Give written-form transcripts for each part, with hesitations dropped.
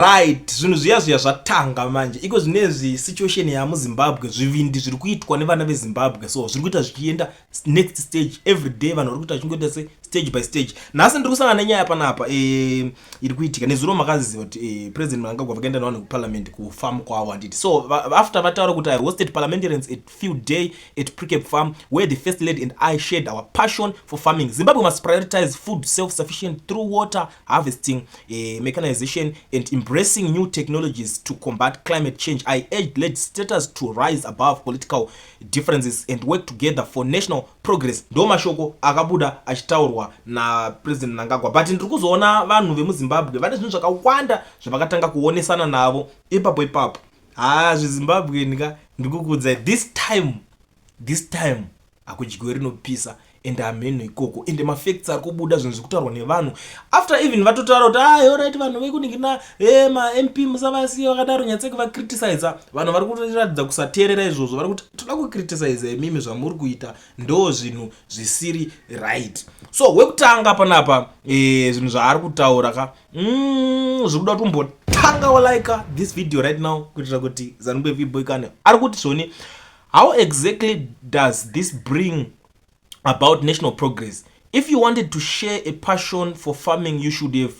Right, zvinhu zviya zvatanga manje iko zvinezvi situation ya muZimbabwe zvivindi zviri kuitwa nevana veZimbabwe, so zviri kuita zvichienda next stage every day, vanhu vari kuita zvichingoita se stage by stage. Nhasi ndiri kusangana nenyaya panapa iri kuitika nezuro makaziva kuti President Mnangagwa vakaenda navanhu kuparliament kufarm kwavo handiti. So after vataura kuti I hosted parliamentarians at field day at Precape Farm where the first lady and I shared our passion for farming. Zimbabwe must prioritize food self-sufficient through water harvesting, mechanization and embracing new technologies to combat climate change. I urge legislators to rise above political differences and work together for national progress. Ndo mashoko akabuda achitaurwa na President Mnangagwa. But ndiri kuzoona vanhu vemuZimbabwe vane zvinhu zvakawanda zvavakatanga kuonesana navo ipapo. ZviZimbabwe ndikukuudza this time akudyiwe rinopisa and ameno ikoko ende mafacts ari kubuda zvinhu zvekutaurwa nevanhu after even vatotaura kuti alright vanhu vekuningina ma MP musavasiya vakadaro nyatseki vakriticize vanhu vari kuratidza kusateerera izvozvo vari kuti toda kukriticize mimi zvamuri kuita ndo zvinhu zvisiri right. So wekutanga panapa zvinhu zvaari kutaura ka zviri kuda kutombotanga walaika this video right now kuitira kuti Zanube Viboikane ari kuti zvoni how exactly does this bring about national progress? If you wanted to share a passion for farming, you should have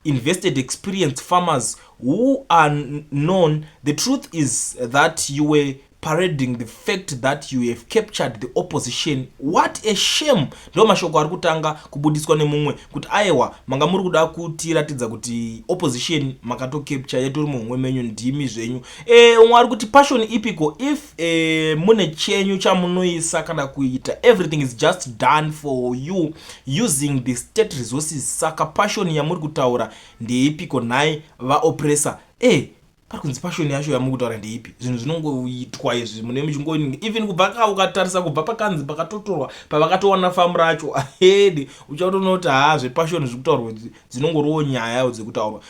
invested experienced farmers who are known. The truth is that you were parading the fact that you have captured the opposition. What a shame. Ndo mashoko ari kutanga kubudiswa nemumwe kuti aiwa manga muri kuda kutiratidza kuti opposition makato capture yetori mumwe menyu ndimi zvenyu. Umwe ari kuti passion ipiko if mune chenyu chamunoisa kana kuita everything is just done for you using the state resources. Saka passion yamuri kutaura ndeipiko nai va oppressor. Pari kunzi passion yacho yamukutaura ndeipi? Zvinhu zvinongoitwa izvi mune muchingoininga even kubva ukatarisa kubva pakanzi pakatotorwa pavakatowana famu racho ahedi uchatoona kuti zvepassion zviri kutaurwa dzinongoriwo nyaya dzekutaurwa.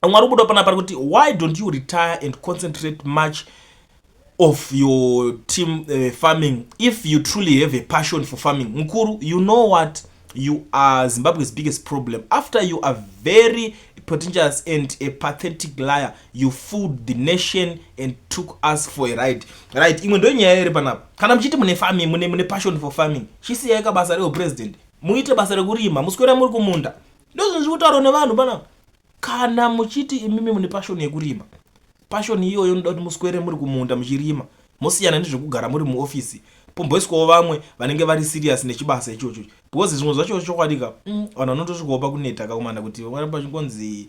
Mwari kubuda panapa pari kuti why don't you retire and concentrate much of your team farming if you truly have a passion for farming? Mkuru, you know what? You are Zimbabwe's biggest problem. After you are very pretentious and a pathetic liar, you fooled the nation and took us for a ride. Right, imwe ndo nyaya iri panapa. Kana mchiti mune farming, mune passion for farming, chisiya eka basa reo president, muite basa rekurima, muswera muri kumunda. Ndo zvinhu zviri kutaurwa nevanhu panapa. Kana muchiti imimi mune passion yekurima, passion iyoyo inoda kuti muswere muri kumunda muchirima, musiyana nezvekugara muri muofisi. Pomboiswawo vamwe vanenge vari serious nechibasa ichocho. Because zvimwe zvacho chokwadika vanhu vanotosvikawo pakuneta kakumana kuti vari pachingonzi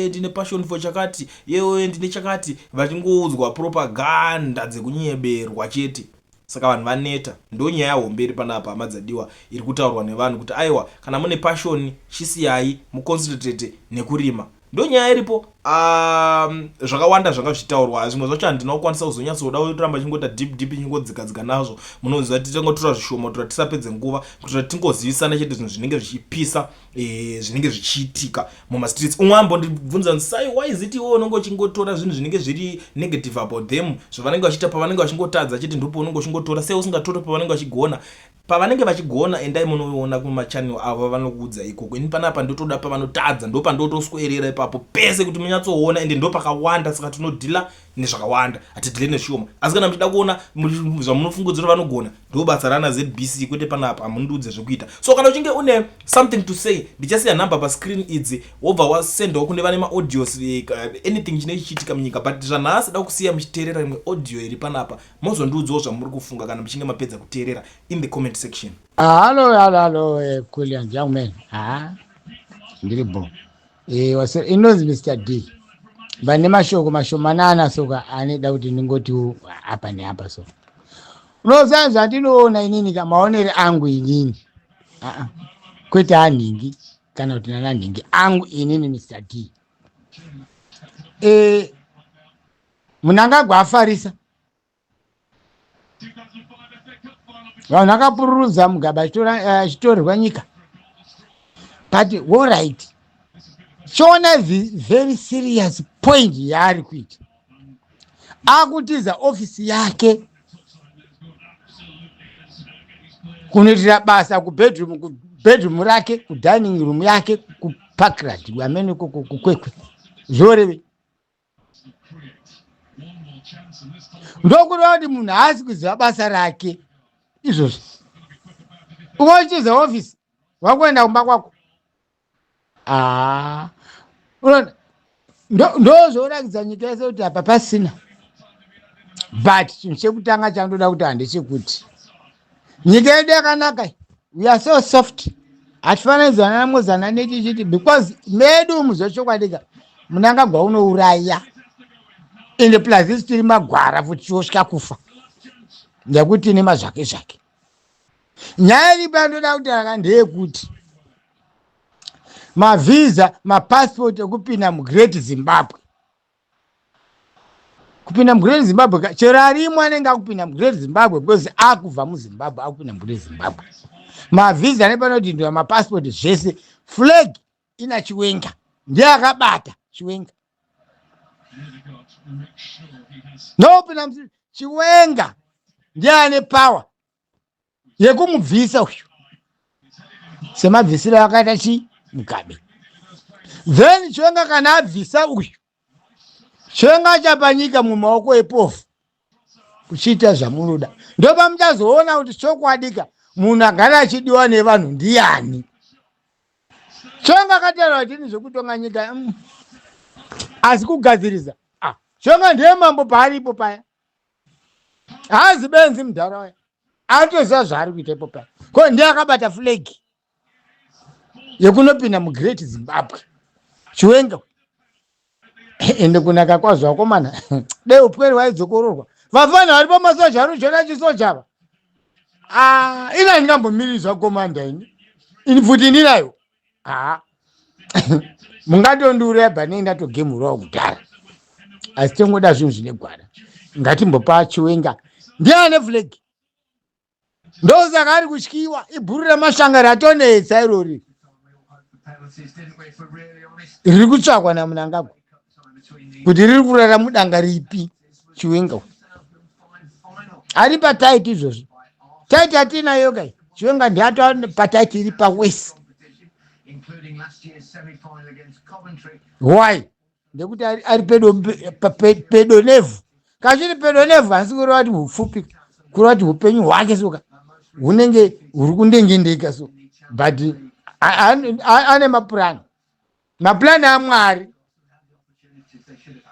ndine passion for chakati, yewe ndine chakati, vachingoudzwa propaganda dzekunyeberwa chete. Saka vanhu vaneta. Ndo nyaya hombe iri panapa amadzadiwa iri kutaurwa nevanhu kuti aiwa kana mune passion chisiyai muconcentrate nekurima. Ndo nyaya iripo. Zvakawanda zvanga zvichitaurwa zvimwe zvacho handinokwanisa kuzonyatsoda kuramba chingota deep chingodzikadzika nazvo. Munoziva kuti tingotora zvishoma kuti tisapedze nguva kuti tingozivisana chete zvinhu zvinenge zvichipisa zvinenge zvichiitika mumastreets. Umwe ambondibvunza sai why is it iwe unongo chingotora zvinhu zvinenge zviri negative about them zvavanenge vachiita pavanenge vachingotadza chete ndipo unongo chingotora sei usingatora pavanenge vachigona. Pavanenge vachigona endai munoona kuma channel avo vanokuudza ikoko. Ini panapa ndotoda pavanotadza ndo pandotoswerera ipapo pese kuti munyatsoona ende ndo pakawanda. Saka tinodhila nezvakawanda atidhile neshoma. Asi kana muchida kuona zvamunofungidzira vanogona ndo basa rana ZBC kwete panapa amundiudze zvekuita. So kana uchinge une something to say ndichasiya number pa screen idzi wobva wasendawo kune vane ma audios anything chine chichitika munyika. But zvanhasi da kusiya muchiteerera imwe audio iri panapa mozondiudzawo zvamuri kufunga kana muchinge mapedza kuteerera in the comment section. Hello, cool young man. Ndiribo. Inozi Mr. D. Bane mashoko mashomanana soka aneda kuti ningoti apa neapa so. Unozanza ndinoona inini kama maonere angu inini. Kwete aningi kana kuti naningi angu inini Mr. D. Mnangagwa afarisa. Vanhu vakapururudza mugaba chitorwa nyika. But all right. Chona very serious point yaari kuita. Akutiza ofisi yake kunoitira basa kubedroom rake, kudining room yake, kuparkland amene kukwekwe. zvoreve ndokureva kuti munhu haasi kuziva basa rake izvozvo. Unochiza ofisi wakuenda kumba kwako ndozvoratidza nyika yese kuti apa pasina. But chinhu chekutanga chandoda kuti handechekuti nyika yedu yakanaka, we are so soft, hatifananidzana namuzana nechichiti because medu muzvechokwadika munhu angagwa unouraya ende plus isi tiri magwara futi tiosvika kufa nekuti ine mazvake zvake. Nyaya iripo yandoda kutaura ndeyekuti mavhiza mapasipoti ekupinda mugreat Zimbabwe, kupinda mugreat Zimbabwe chero arimo anenge akupinda mugreat Zimbabwe because akubva muZimbabwe akupinda mugreat Zimbabwe. Mavhiza nepanodhindwa mapasipoti zvese, flag ina chiwenga ndiye akabata chiwenga nopinda chiwenga ndiye ane power yekumubvisa uyu semabvisiro akaita chi Mugabe. Then chiwenga kana abvisa uyu, chiwenga chapanyika mumaoko epofu kuchiita zvamunoda. Ndopa muchazoona kuti chokwadika munhu agara achidiwa nevanhu ndiani. Chiwenga akataura kuti ini zvekutonga nyika asi kugadzirisa chiwenga ndiye mambo paaripo paya, haazi benzi mudhara atoziva zvaari kuita ipo paya, ko ndiye akabata fulegi yekunopinda mugreat Zimbabwe chiwenga. Ende kunaka kwazvo vakomana dei upweri waidzokororwa vafana vari pamasoja ari kuchona chisojava ina ndingambomiridzwa komanda ini futi ndinayo mungatondiuraya nei ndatogemurawo kudhara, asi tengoda zvinhu zvine gwara. Ngatimbopa chiwenga ndiane fulegi, ndosaka ari kutyiwa ibhuru ramashanga ratonetsa irori riri kutsvakwa namunangagwa kuti riri kurara mudanga ripi. Chiwenga ari pataiti izvozvo, taiti hatinayo kai, chiwenga ndiato pataiti iri pawesi. Why? Ndekuti ari pedo nevhu, kachiri pedo nevhu asi kureva kuti hupfupi, kureva kuti upenyu hwake soka hunenge huri kundengendeka so, but ane mapurani aMwari.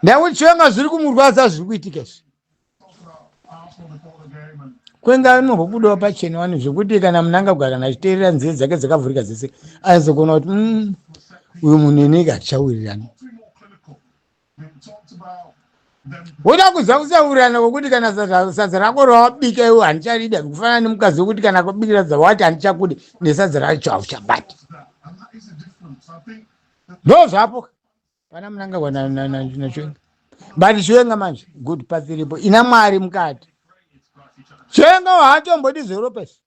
Nekuti chiwenga zviri kumurwadza zviri kuitika izvi. Kwenga anombobudawo pachena wani zvekuti kana Mnangagwa kana achiteerera nzeve dzake dzakavhurika dzese aizokuona kuti uyu munhu inenge achichawirirana. Woda kuziva kusawirirana kwokuti kana sadza rako rawabika iwe handicharida, kufanana nemukadzi wekuti kana kwabikira sadza wati handichakudi nesadza racho hauchabati. Ndo zvapo pana Mnangagwa naChiwenga. But Chiwenga manje good path iripo ina Mwari mukati. Chiwenga haatombodi zero pesi,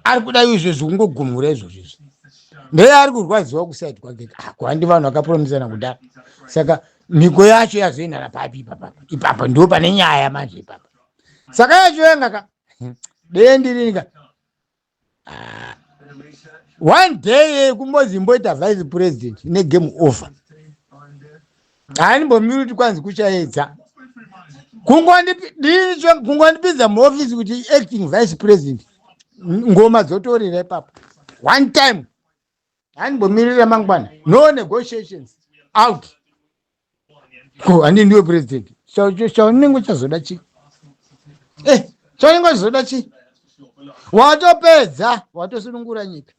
ari kuda izvozvo kungogumura izvozvo ndeye ari kurwadziwa kusaidi kwake kwandi vanhu vakapromisana kudhara. Saka mhiko yacho yazoinhara papi ipapa ndo pane nyaya manje ipapa. Saka yaChiwenga ka deye ndirinika one day kumbozimboita vice president negame over, haanimbomiri kuti kwanzi kuchaedza kungondipinza muofisi kuti acting vice president ngoma dzotorera ipapo one time. Haanimbomirira mangwana, no negotiations, out. Handi ndiwe president, chaunenge chazoda chi? Chaunenge chazoda chi? Watopedza, watosunungura nyika.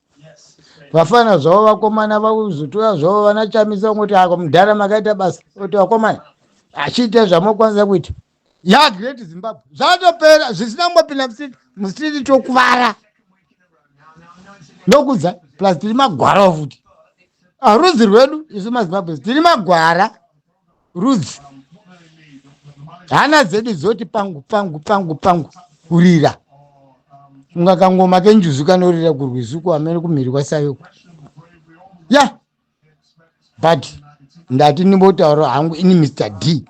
Vafana zvavo vakomana vakuzotora zvavo vanachamisa kuti ako mudhara makaita basa kuti vakomana achiita zvamokwanisa kuita great Zimbabwe zvatopera zvisina kumbopinda mustriti tokuvara ndokudza plus tiri magwara futi rudzi rwedu isu maZimbabwe tiri magwara rudzi, hana dzedu dzoti pangu kurira unga kangoma kenjuzu kanorira kurwizuku amene kumhiri kwasayoko but ndati nimbotaura hangu ini Mr. D.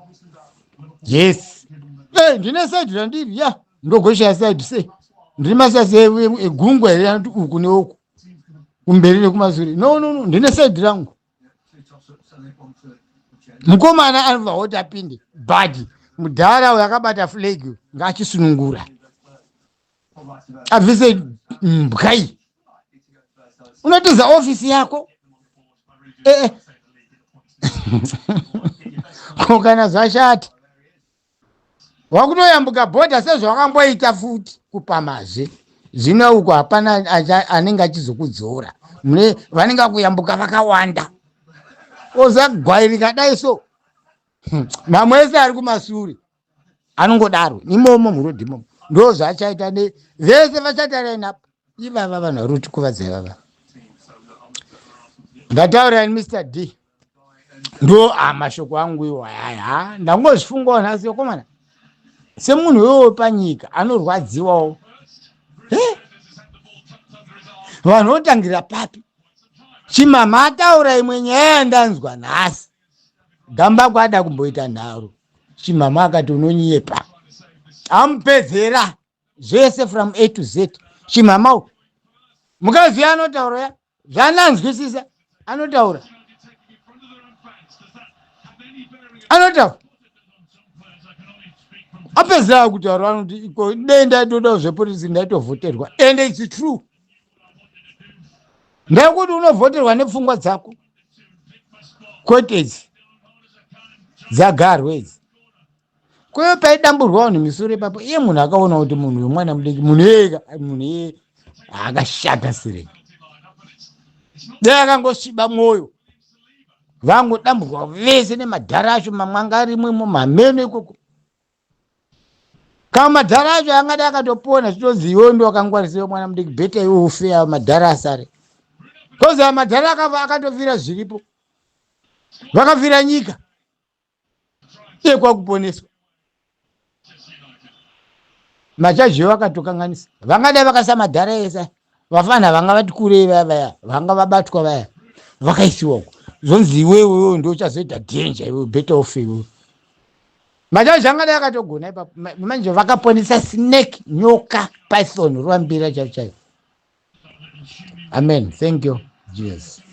Yes, ndine side randiri ndogosha side se ndiri masasi egungwa here anoti uku neuku kumberi nekumashure no ndine side rangu mukomana anobva kuti apinde bhadhi mudhara yakabata flag ngachisunungura abvise mbwai unotiza ofisi yako kana zvashata wakutoyambuka bhodha sezvawakamboita futi kupamazve zvino uko hapana anenge achizokudzora mune vanenge kuyambuka vakawanda ozagwairika dai so mamwe ese ari kumashure anongodaro imomo murodhi imomo ndo zvachaita vese vachatarainapa ivava vanhu vari kutikuvadza ivava ndataura Mr. D ndo mashoko angu iwo ayaya ndangozvifungawo nhasi yokomana semunhu wewo panyika anorwadziwawo vanhu votangira papi chimama ataura imwe nyaya yandanzwa nhasi gamba kwada kumboita nharo chimama akati unonyepa amupedzera zvese from A to Z chimama mukazi anotaura ya zvananzwisisa anotaura apedzera kutaura anoti iko denda toda zvepolisi ndaitovhoterwa and it's true ndakuti unovhoterwa nepfungwa dzako kotedzi dzagarwe idzi kweyo paidamburwawo nemisoro ipapo iye munhu akaona kuti munhu wemwana mudiki munhu akashata sirei dai akangosviba mwoyo vangodamburwa vese nemadhara acho mamwanga arimwemo mameno ikoko kama madhara acho angada akatopona zvitonzi iwe ndo akangwarisewo mwana mudiki bheta iwe ufe madhara asare koza madhara akatofira zviripo vakafira nyika iye kwakuponeswa machaji vakatokanganisa vangada vakasa madhara esa vafana vanga vati kurei vaya vanga vabatwa vaya vakaisiwako zonzi iwewe ndo uchazoita dhenja iwe bheta ufe iwe machaji angada akatogona ipapo manje vakaponesa snake nyoka python rwambira chaivo chaivo amen thank you Jesus